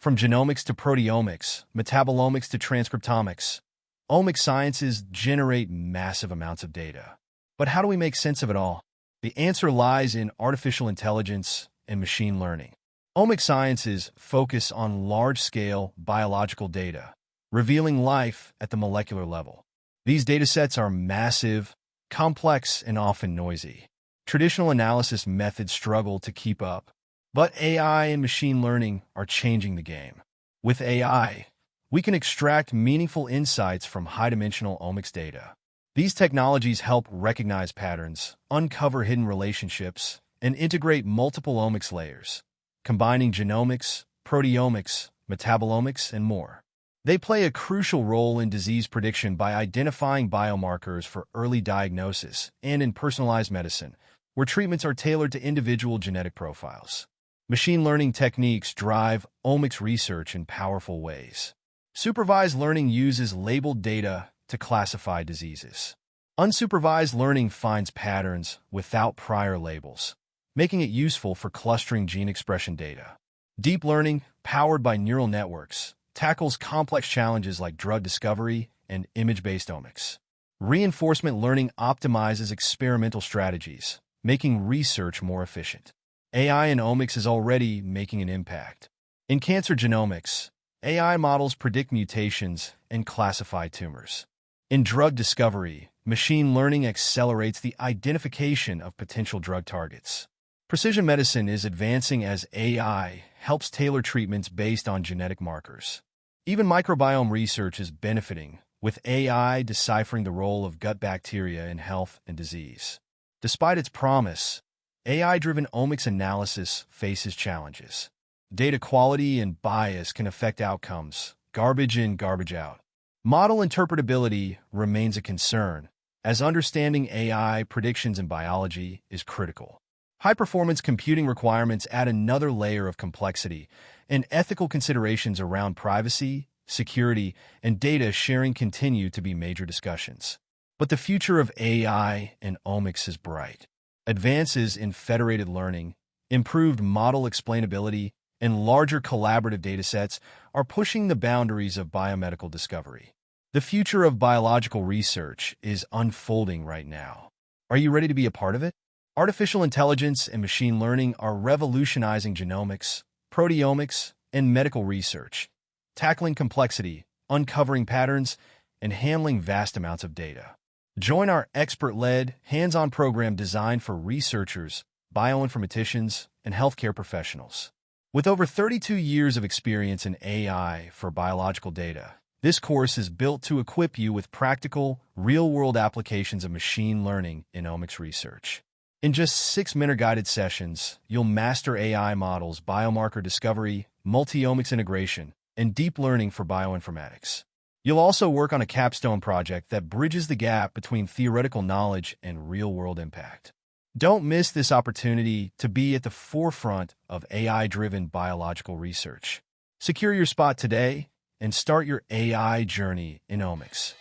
From genomics to proteomics, metabolomics to transcriptomics, omics sciences generate massive amounts of data. But how do we make sense of it all? The answer lies in artificial intelligence and machine learning. Omics sciences focus on large-scale biological data, revealing life at the molecular level. These datasets are massive, complex, and often noisy. Traditional analysis methods struggle to keep up, but AI and machine learning are changing the game. With AI, we can extract meaningful insights from high-dimensional omics data. These technologies help recognize patterns, uncover hidden relationships, and integrate multiple omics layers, combining genomics, proteomics, metabolomics, and more. They play a crucial role in disease prediction by identifying biomarkers for early diagnosis and in personalized medicine, where treatments are tailored to individual genetic profiles. Machine learning techniques drive omics research in powerful ways. Supervised learning uses labeled data to classify diseases. Unsupervised learning finds patterns without prior labels, making it useful for clustering gene expression data. Deep learning, powered by neural networks, tackles complex challenges like drug discovery and image-based omics. Reinforcement learning optimizes experimental strategies, making research more efficient. AI in omics is already making an impact. In cancer genomics, AI models predict mutations and classify tumors. In drug discovery, machine learning accelerates the identification of potential drug targets. Precision medicine is advancing as AI helps tailor treatments based on genetic markers. Even microbiome research is benefiting, with AI deciphering the role of gut bacteria in health and disease. Despite its promise, AI-driven omics analysis faces challenges. Data quality and bias can affect outcomes, garbage in, garbage out. Model interpretability remains a concern, as understanding AI predictions in biology is critical. High-performance computing requirements add another layer of complexity, and ethical considerations around privacy, security, and data sharing continue to be major discussions. But the future of AI and omics is bright. Advances in federated learning, improved model explainability, and larger collaborative datasets are pushing the boundaries of biomedical discovery. The future of biological research is unfolding right now. Are you ready to be a part of it? Artificial intelligence and machine learning are revolutionizing genomics, proteomics, and medical research, tackling complexity, uncovering patterns, and handling vast amounts of data. Join our expert-led, hands-on program designed for researchers, bioinformaticians, and healthcare professionals. With over 32 years of experience in AI for biological data, this course is built to equip you with practical, real-world applications of machine learning in omics research. In just 6 minute-guided sessions, you'll master AI models, biomarker discovery, multi-omics integration, and deep learning for bioinformatics. You'll also work on a capstone project that bridges the gap between theoretical knowledge and real-world impact. Don't miss this opportunity to be at the forefront of AI-driven biological research. Secure your spot today and start your AI journey in omics.